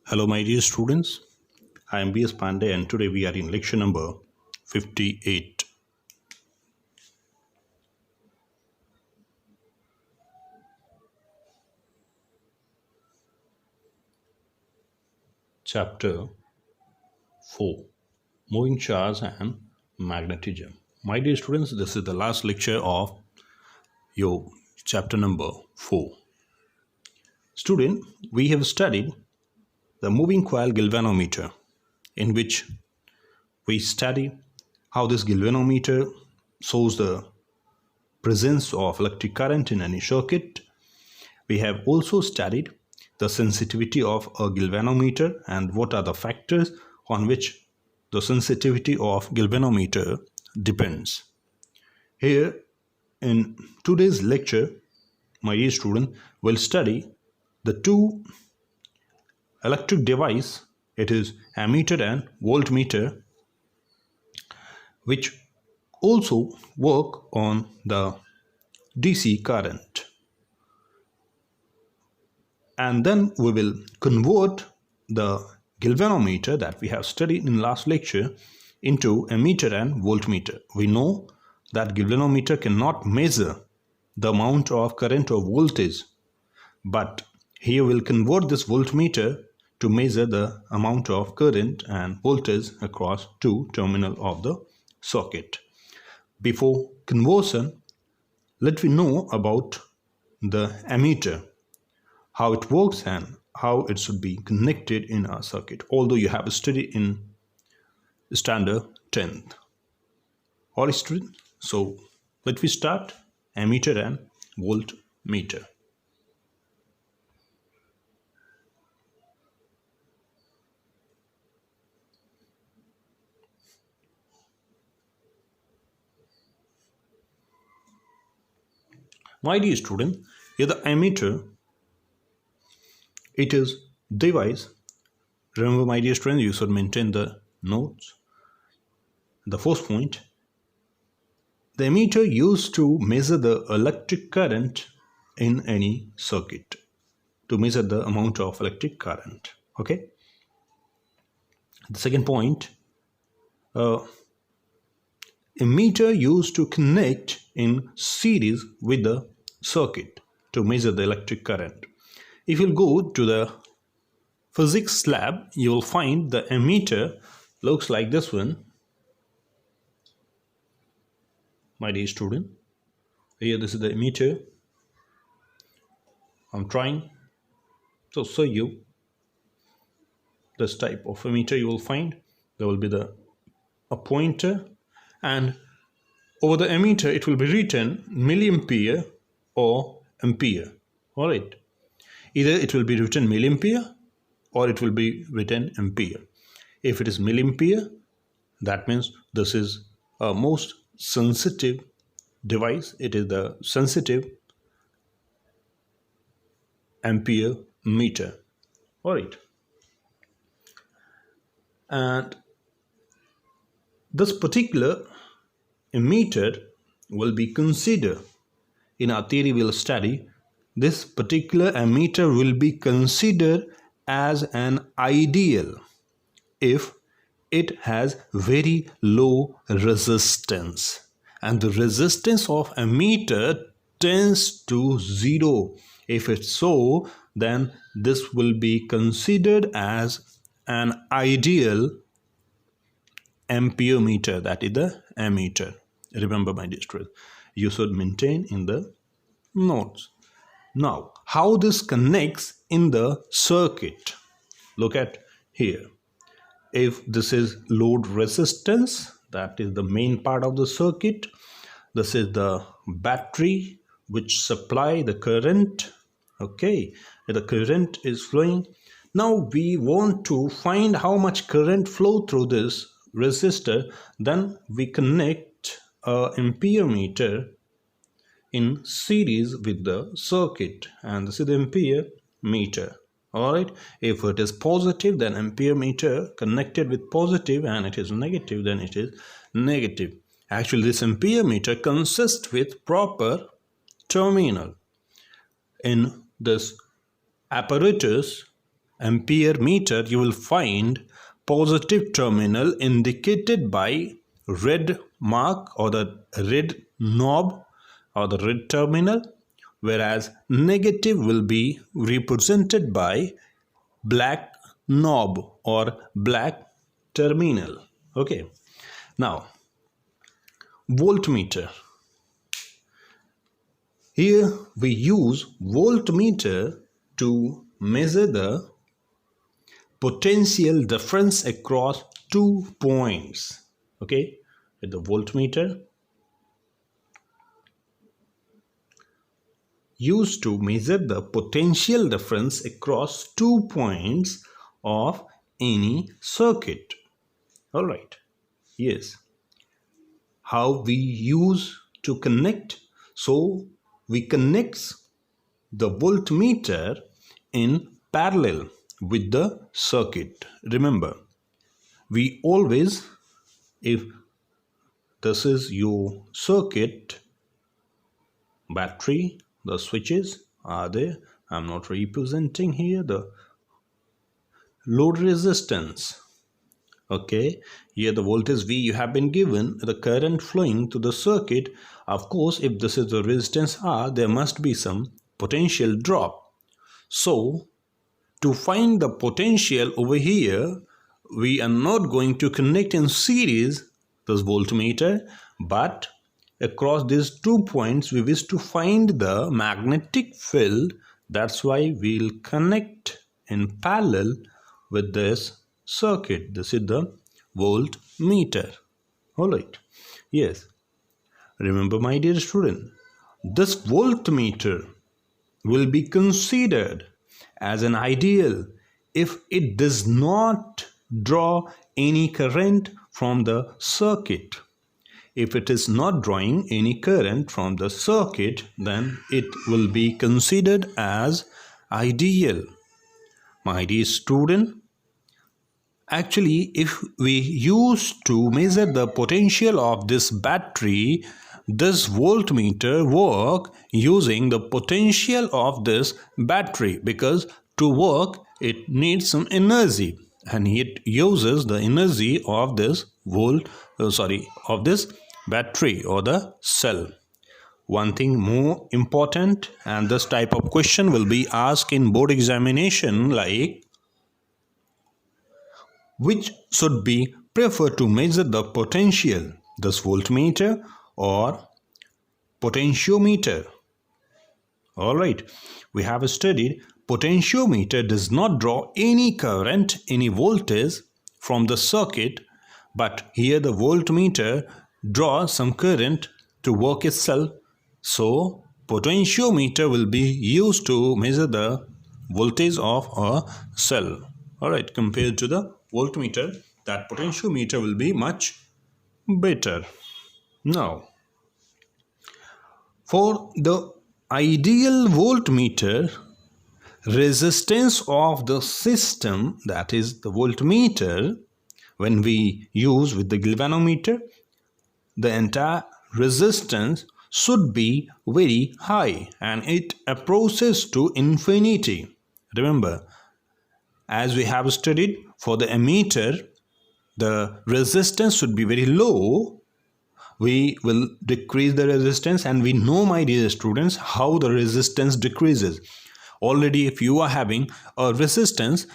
Hello my dear students, I am S Pandey and today we are in lecture number 58. Chapter 4, Moving Charge and Magnetism. My dear students, this is the last lecture of your chapter number 4. Student, we have studied the moving coil galvanometer, in which we study how this galvanometer shows the presence of electric current in any circuit. We have also studied the sensitivity of a galvanometer and what are the factors on which the sensitivity of galvanometer depends. Here in today's lecture, my dear student, will study the two electric device, it is ammeter and voltmeter, which also work on the DC current. And then we will convert the galvanometer that we have studied in last lecture into ammeter and voltmeter. We know that galvanometer cannot measure the amount of current or voltage, but here we'll convert this voltmeter to measure the amount of current and voltage across two terminals of the circuit. Before conversion, let me know about the ammeter, how it works and how it should be connected in a circuit, although you have studied in standard 10th. Alright students, so let me start ammeter and voltmeter. My dear student, here the ammeter, it is device. Remember my dear students, you should maintain the notes. The first point, the ammeter used to measure the electric current in any circuit, to measure the amount of electric current. Okay. The second point, ammeter used to connect in series with the circuit to measure the electric current. If you go to the physics lab, you will find the ammeter looks like this one. My dear student, here this is the ammeter. I'm trying to show you this type of ammeter. You will find there will be a pointer, and over the ammeter it will be written milliampere or ampere. All right, either it will be written milliampere or it will be written ampere. If it is milliampere, that means this is a most sensitive device. It is the sensitive ampere meter. All right, and this particular ammeter will be considered in our theory. We'll study this particular ammeter will be considered as an ideal if it has very low resistance, and the resistance of ammeter tends to 0. If it's so, then this will be considered as an ideal ampere meter, that is the ammeter. Remember my dear students, you should maintain in the notes. Now, how this connects in the circuit? Look at here. If this is load resistance, that is the main part of the circuit. This is the battery which supply the current. Okay, the current is flowing. Now we want to find how much current flow through this resistor. Then we connect a ampere meter in series with the circuit, and this is the ampere meter. All right, if it is positive, then ampere meter connected with positive, and it is negative, then it is negative. Actually, this ampere meter consists with proper terminal. In this apparatus, ampere meter, you will find positive terminal indicated by red mark or the red knob or the red terminal, whereas negative will be represented by black knob or black terminal. Okay, now voltmeter. Here we use voltmeter to measure the potential difference across 2 points. Okay, with the voltmeter used to measure the potential difference across 2 points of any circuit. All right, yes. How we use to connect? So we connect the voltmeter in parallel with the circuit. Remember, we always, if this is your circuit, battery, the switches are there. I'm not representing here the load resistance. Okay, here the voltage V you have been given, the current flowing to the circuit. Of course, if this is the resistance R, there must be some potential drop. So to find the potential over here, we are not going to connect in series this voltmeter, but across these 2 points we wish to find the magnetic field. That's why we'll connect in parallel with this circuit. This is the voltmeter. All right, yes. Remember, my dear student, this voltmeter will be considered as an ideal if it does not draw any current from the circuit. If it is not drawing any current from the circuit, then it will be considered as ideal. My dear student, actually, if we used to measure the potential of this battery, this voltmeter work using the potential of this battery, because to work it needs some energy and it uses the energy of this of this battery or the cell. One thing more important, and this type of question will be asked in board examination, like which should be preferred to measure the potential, this voltmeter or potentiometer. All right, we have studied potentiometer does not draw any current, any voltage from the circuit, but here the voltmeter draws some current to work itself. So potentiometer will be used to measure the voltage of a cell. All right, compared to the voltmeter, that potentiometer will be much better. Now, for the ideal voltmeter, resistance of the system, that is the voltmeter, when we use with the galvanometer, the entire resistance should be very high and it approaches to infinity. Remember, as we have studied for the emitter, the resistance should be very low. We will decrease the resistance, and we know, my dear students, how the resistance decreases. Already if you are having a resistance,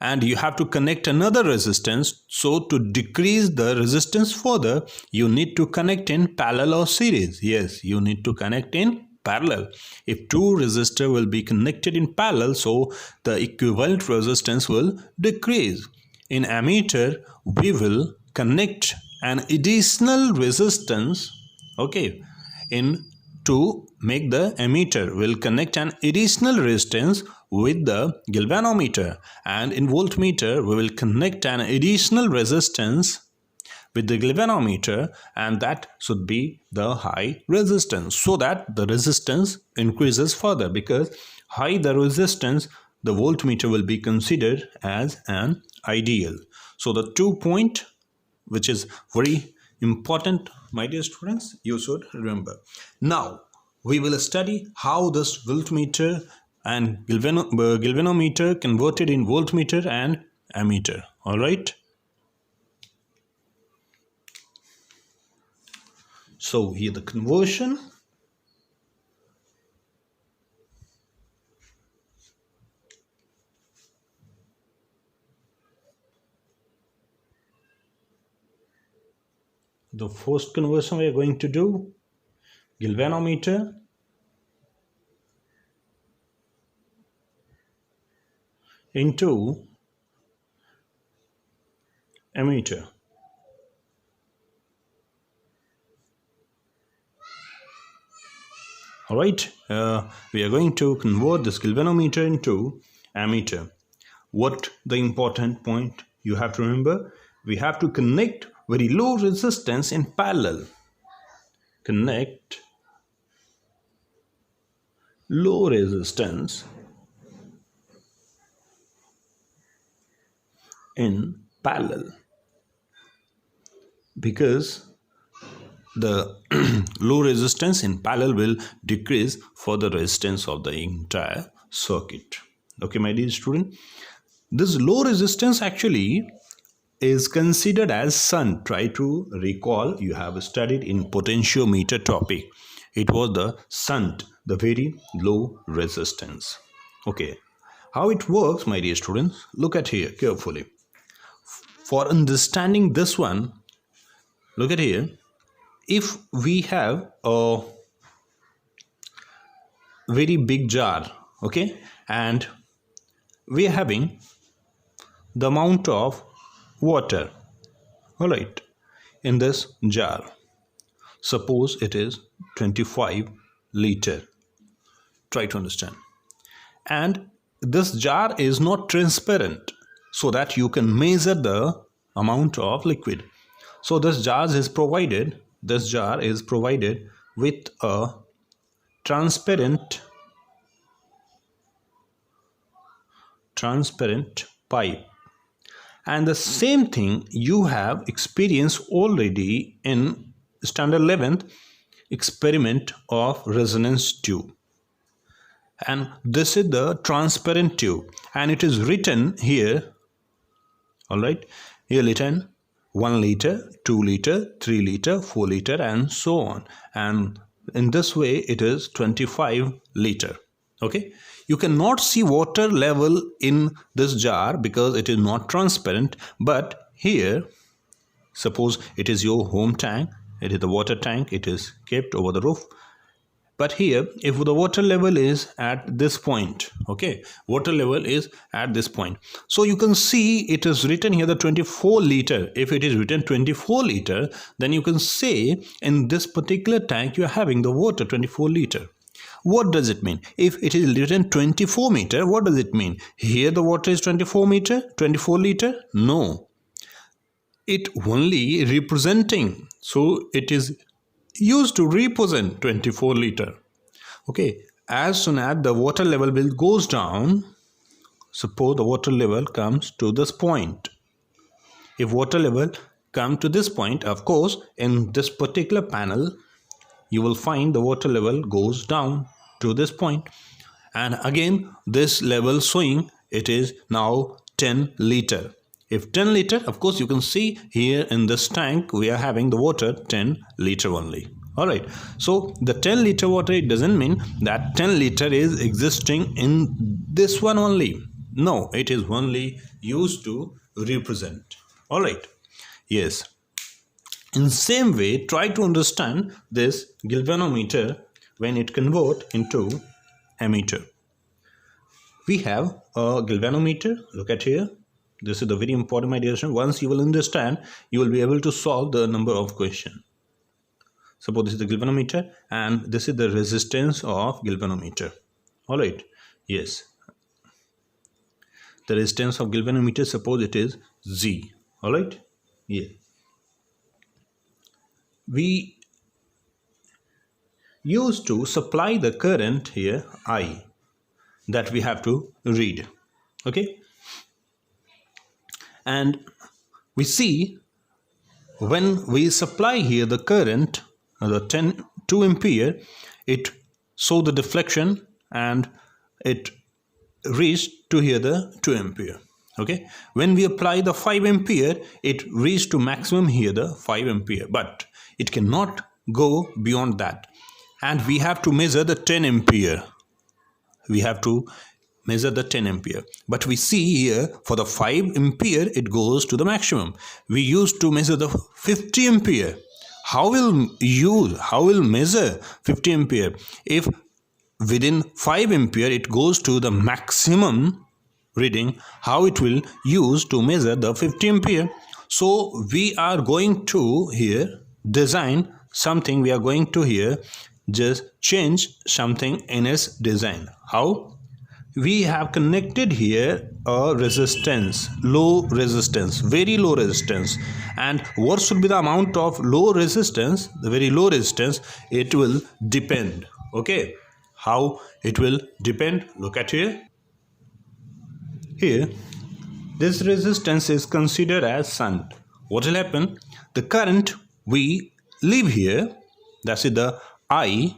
and you have to connect another resistance, so to decrease the resistance further, you need to connect in parallel or series. Yes, you need to connect in parallel. If two resistors will be connected in parallel, so the equivalent resistance will decrease. In ammeter, we will connect an additional resistance, okay, in to make the emitter, will connect an additional resistance with the galvanometer, and in voltmeter we will connect an additional resistance with the galvanometer, and that should be the high resistance, so that the resistance increases further. Because high the resistance, the voltmeter will be considered as an ideal. So the 2 point, which is very important, my dear students, you should remember. Now we will study how this voltmeter and galvanometer converted in voltmeter and ammeter. All right. So here the conversion. The first conversion we are going to do, galvanometer into ammeter. All right, we are going to convert this galvanometer into ammeter. What the important point you have to remember, we have to connect very low resistance in parallel. Connect low resistance in parallel, because the low resistance in parallel will decrease for the resistance of the entire circuit. Okay, my dear student, this low resistance actually is considered as shunt. Try to recall, you have studied in potentiometer topic. It was the shunt, the very low resistance. Okay, how it works, my dear students, look at here carefully. For understanding this one, look at here. If we have a very big jar, okay, and we are having the amount of water, all right, in this jar, suppose it is 25 liter. Try to understand. And this jar is not transparent, so that you can measure the amount of liquid. So this jar is provided with a transparent pipe. And the same thing you have experienced already in standard 11th experiment of resonance tube. And this is the transparent tube, and it is written here, all right, here written 1 liter, 2 liter, 3 liter, 4 liter, and so on. And in this way it is 25 liter. Okay, you cannot see water level in this jar because it is not transparent, but here, suppose it is your home tank, it is the water tank, it is kept over the roof. But here, if the water level is at this point, okay, water level is at this point. So you can see it is written here the 24 liter. If it is written 24 liter, then you can say in this particular tank you are having the water 24 liter. What does it mean? If it is written 24 meter, what does it mean? Here the water is 24 liter? No. It only representing. So it is used to represent 24 liter. Okay, as soon as the water level will goes down, suppose the water level comes to this point. If water level come to this point, of course, in this particular panel, you will find the water level goes down to this point. And again, this level showing it is now 10 liter. If 10 liter, of course, you can see here in this tank, we are having the water 10 liter only. All right. So the 10 liter water, it doesn't mean that 10 liter is existing in this one only. No, it is only used to represent. All right. Yes. In same way, try to understand this galvanometer when it convert into ammeter. We have a galvanometer. Look at here. This is the very important, my dear student. Once you will understand, you will be able to solve the number of questions. Suppose this is the galvanometer and this is the resistance of galvanometer. All right. Yes. The resistance of galvanometer, suppose it is Z. All right. Yeah. We used to supply the current here I that we have to read. Okay. And we see when we supply here the current, the 2 ampere, it show the deflection and it reached to here the 2 ampere. Okay, when we apply the 5 ampere, it reached to maximum here the 5 ampere, but it cannot go beyond that, and we have to measure the 10 ampere. We have to measure the 10 ampere, but we see here for the 5 ampere it goes to the maximum. We used to measure the 50 ampere. How will measure 50 ampere if within 5 ampere it goes to the maximum reading? How it will use to measure the 50 ampere? So we are going to here design something. We are going to here just change something in its design. How? We have connected here a resistance, low resistance, very low resistance. And what should be the amount of low resistance? The very low resistance, it will depend. Okay, how it will depend? Look at here. Here, this resistance is considered as shunt. What will happen? The current we leave here, that's it, the I,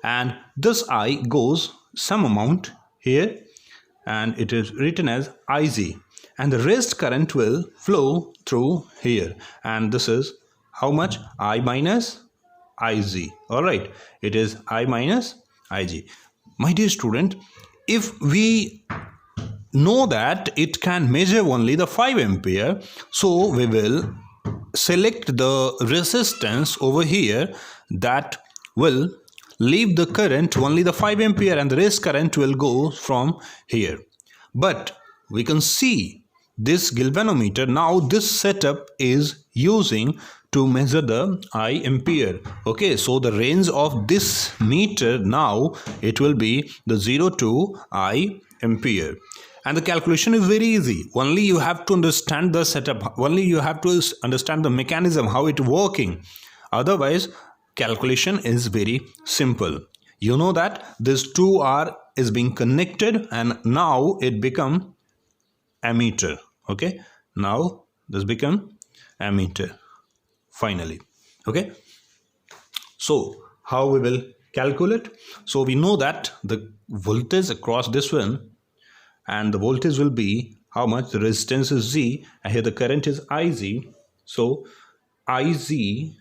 and this I goes some amount here, and it is written as Ig, and the rest current will flow through here, and this is how much? I minus Ig. All right, it is I minus Ig. My dear student, if we know that it can measure only the 5 ampere, so we will select the resistance over here that will leave the current only the 5 ampere, and the rest current will go from here. But we can see this galvanometer, now this setup is using to measure the I ampere. Okay, so the range of this meter now, it will be the 0 to I ampere. And the calculation is very easy. Only you have to understand the setup. Only you have to understand the mechanism, how it working. Otherwise, calculation is very simple. You know that this 2R is being connected, and now it become ammeter. Okay, now this become ammeter finally. Okay, so how we will calculate? So we know that the voltage across this one, and the voltage will be how much? The resistance is Z, and here the current is Ig. So Ig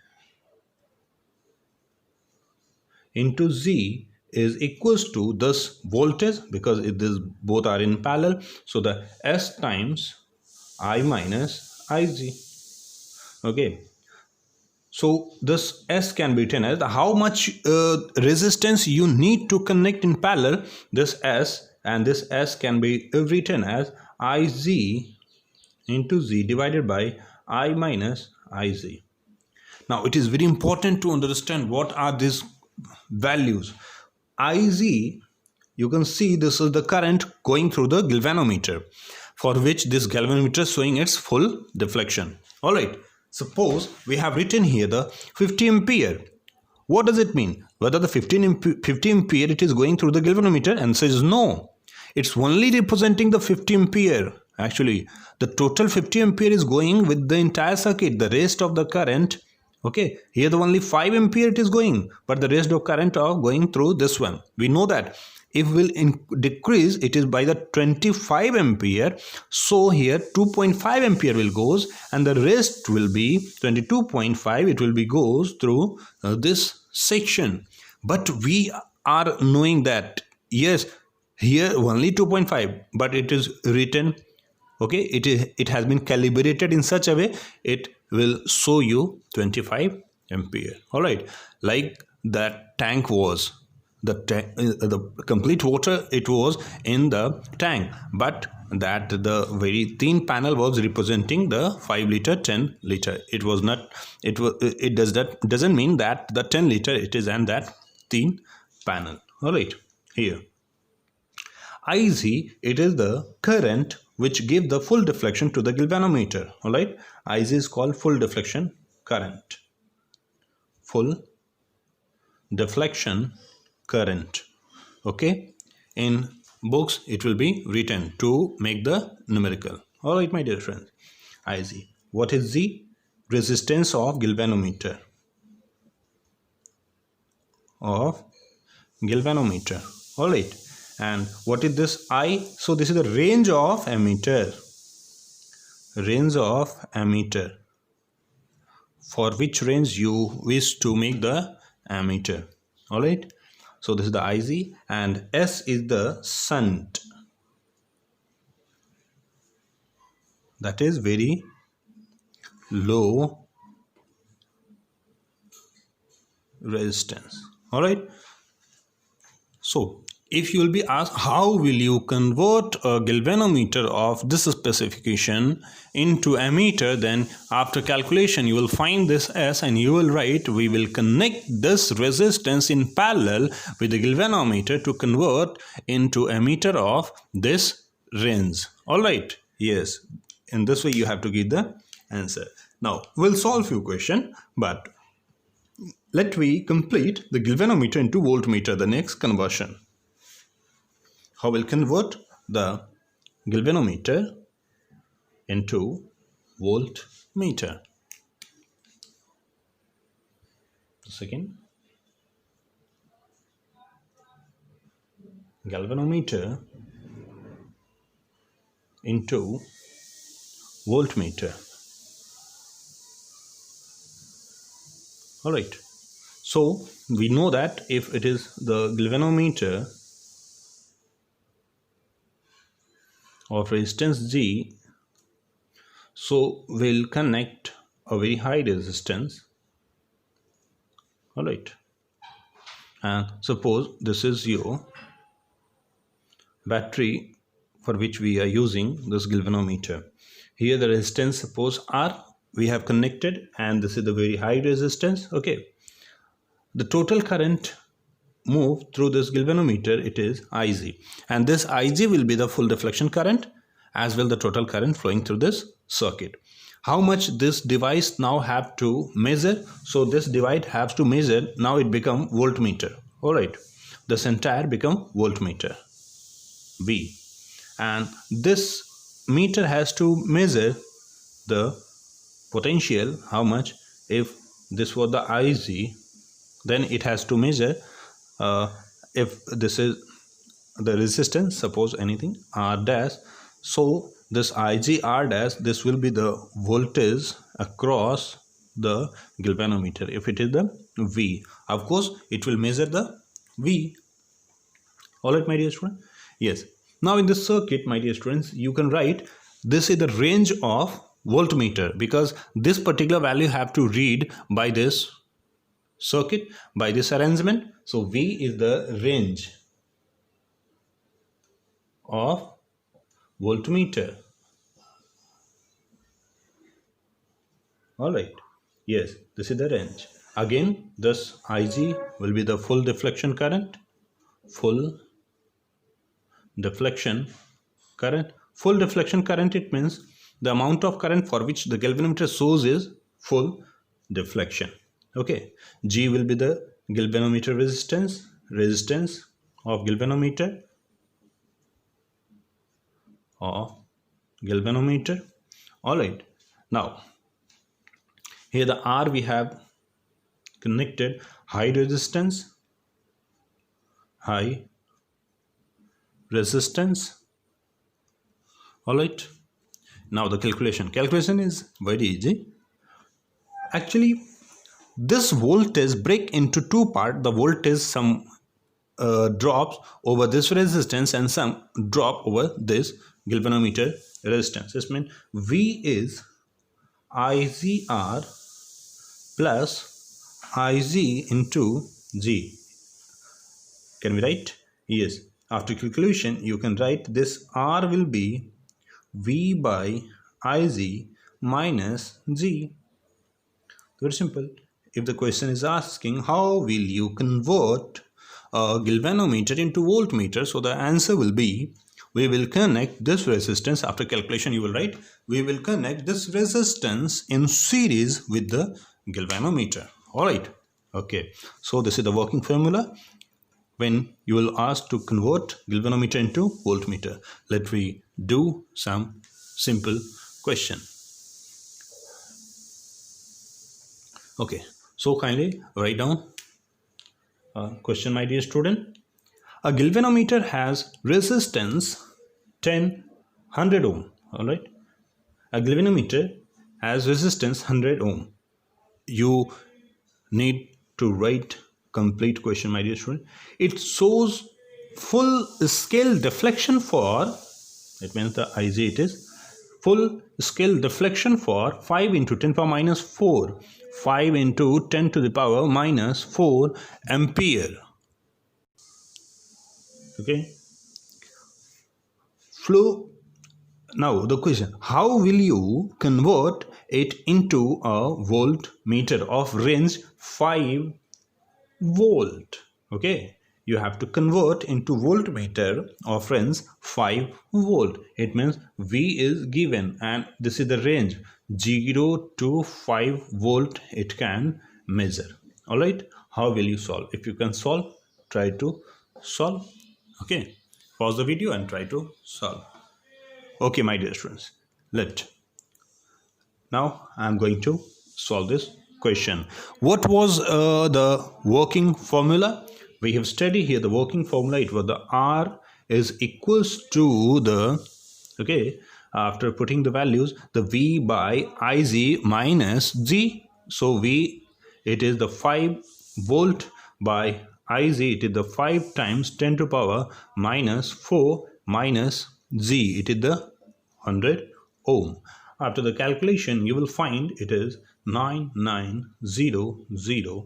into Z is equals to this voltage, because this both are in parallel. So the S times I minus Ig. Okay. So this S can be written as how much resistance you need to connect in parallel. This S, and this S can be written as Ig into Z divided by I minus Ig. Now it is very important to understand what are these values. Ig, you can see this is the current going through the galvanometer, for which this galvanometer is showing its full deflection. All right, suppose we have written here the 50 ampere. What does it mean? Whether the 50 ampere it is going through the galvanometer? Answer is no. It's only representing the 50 ampere. Actually, the total 50 ampere is going with the entire circuit. The rest of the current, okay, here the only 5 ampere it is going, but the rest of current are going through this one. We know that if will decrease, it is by the 25 ampere. So here 2.5 ampere will goes, and the rest will be 22.5. It will be goes through this section. But we are knowing that yes, here only 2.5, but it is written, okay, it has been calibrated in such a way it will show you 25 ampere. All right, like that tank was the complete water, it was in the tank, but that the very thin panel was representing the 5 liter 10 liter. It was not, it doesn't mean that the 10 liter it is and that thin panel. All right, here Ig, it is the current which give the full deflection to the galvanometer. All right, Ig is called full deflection current. Full deflection current. Okay, in books it will be written to make the numerical. All right, my dear friends, Ig. What is Z? Resistance of galvanometer. All right, And what is this I? So this is the range of ammeter. Range of ammeter. For which range you wish to make the ammeter. Alright. So this is the IZ, and S is the shunt. That is very low resistance. All right. So if you will be asked how will you convert a galvanometer of this specification into ammeter, then after calculation you will find this S and you will write we will connect this resistance in parallel with the galvanometer to convert into ammeter of this range. All right. Yes. In this way you have to give the answer. Now we'll solve few questions, but let we complete the galvanometer into voltmeter, the next conversion. How we'll convert the galvanometer into voltmeter. Second, galvanometer into voltmeter. All right. So we know that if it is the galvanometer of resistance G, so we'll connect a very high resistance. All right. And suppose this is your battery for which we are using this galvanometer. Here the resistance, suppose R, we have connected, and this is the very high resistance. Okay. The total current move through this galvanometer, it is IZ, and this IZ will be the full deflection current as well the total current flowing through this circuit. How much this device now have to measure? So this device has to measure, now it become voltmeter. All right, this entire become voltmeter V, and this meter has to measure the potential. How much? If this was the IZ, then it has to measure if this is the resistance, suppose anything R dash, so this IG R dash, this will be the voltage across the galvanometer. If it is the V, of course it will measure the V. All right, my dear student. Yes. Now in this circuit, my dear students, you can write this is the range of voltmeter, because this particular value have to read by this circuit, by this arrangement. So V is the range of voltmeter. All right. Yes, this is the range. Again, this IG will be the full deflection current. Full deflection current. Full deflection current, it means the amount of current for which the galvanometer shows is full deflection. Okay. G will be the galvanometer resistance of galvanometer All right. Now here the R we have connected high resistance. All right. Now the calculation is very easy. Actually, this voltage break into two parts. The voltage, some drops over this resistance and some drop over this galvanometer resistance. This means V is IZR plus IZ into G. Can we write? Yes. After calculation, you can write this R will be V by IZ minus G. Very simple. If the question is asking how will you convert a galvanometer into voltmeter, so the answer will be we will connect this resistance. After calculation you will write we will connect this resistance in series with the galvanometer. All right. Okay. So this is the working formula when you will ask to convert galvanometer into voltmeter. Let me do some simple question. Okay. So kindly write down question, my dear student. A galvanometer has resistance 100 ohm. All right. A galvanometer has resistance 100 ohm. You need to write complete question, my dear student. It shows full scale deflection for, it means the IZ, it is full scale deflection for 5 into 10 power minus 4, 5 into 10 to the power minus 4 ampere. Okay. Flow. Now the question, how will you convert it into a voltmeter of range 5 volt? Okay, you have to convert into voltmeter of range 5 volt. It means V is given and this is the range 0 to 5 volt it can measure. All right, how will you solve? If you can solve, try to solve. Okay, pause the video and try to solve. Okay, my dear students, now I am going to solve this question. What was the working formula? We have studied here the working formula. It was the R is equals to the, okay, after putting the values, the V by IZ minus G. So V, it is the 5 volt by IZ, it is the 5 times 10 to power minus 4 minus G, it is the 100 ohm. After the calculation, you will find it is 9900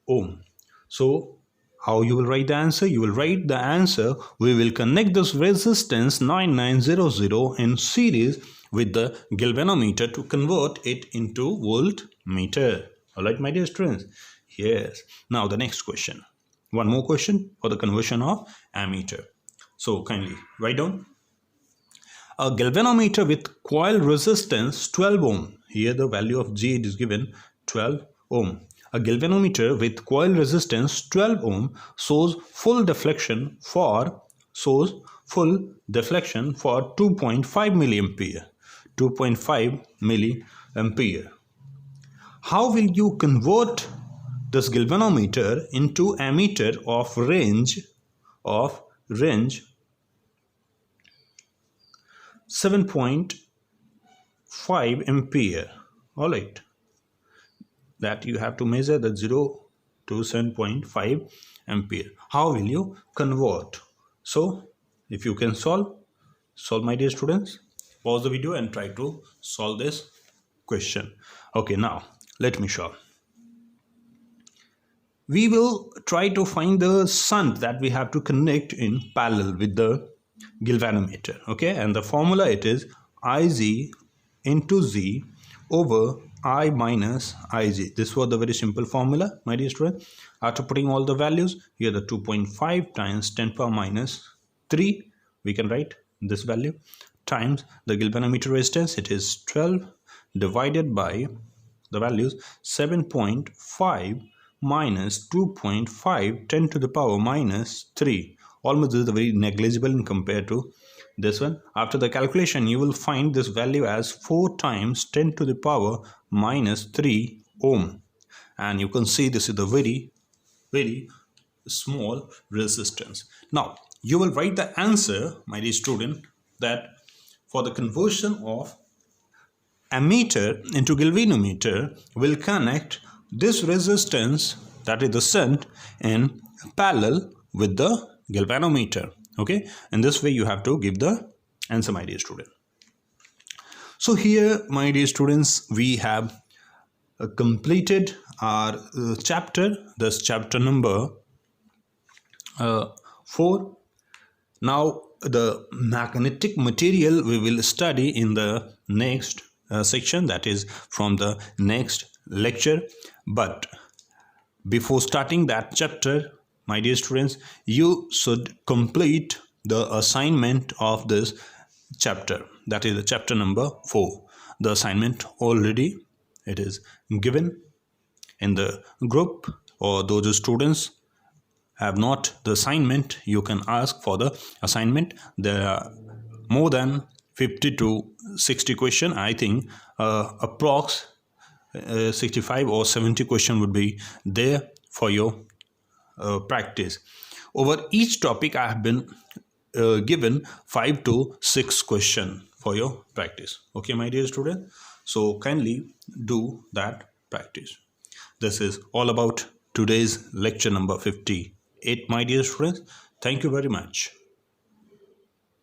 ohm. So, how you will write the answer? You will write the answer, we will connect this resistance 9900 in series with the galvanometer to convert it into voltmeter. Alright, my dear students? Yes. Now, the next question. One more question for the conversion of ammeter. So, kindly write down. A galvanometer with coil resistance 12 ohm. Here the value of G is given 12 ohm. A galvanometer with coil resistance 12 ohm shows full deflection for 2.5 milliampere. 2.5 milliampere. How will you convert this galvanometer into ammeter of range 7.5 ampere? All right, that you have to measure the 0 to 7.5 ampere. How will you convert? So if you can solve my dear students, pause the video and try to solve this question. Okay, now let me show. We will try to find the shunt that we have to connect in parallel with the galvanometer. Okay, and the formula it is IZ into Z over I minus IZ. This was the very simple formula, my dear student. After putting all the values, here the 2.5 times 10 power minus 3, we can write this value, times the galvanometer resistance, it is 12, divided by the values 7.5 minus 2.5 10 to the power minus 3. Almost this is very negligible in compared to this one. After the calculation, you will find this value as 4 times 10 to the power minus 3 ohm. And you can see this is the very small resistance. Now, you will write the answer, my dear student, that for the conversion of ammeter into galvanometer, will connect this resistance, that is the shunt, in parallel with the galvanometer. Okay, and this way you have to give the answer, my dear student. So here, my dear students, we have completed our chapter, this chapter number 4. Now the magnetic material we will study in the next section, that is from the next lecture. But before starting that chapter, my dear students, you should complete the assignment of this chapter, that is the chapter number 4. The assignment already it is given in the group, or those students have not the assignment, you can ask for the assignment. There are more than 50 to 60 question. I think approx 65 or 70 question would be there for your practice. Over each topic, I have been given 5 to 6 question for your practice. Okay, my dear student. So kindly do that practice. This is all about today's lecture number 58, my dear students. Thank you very much.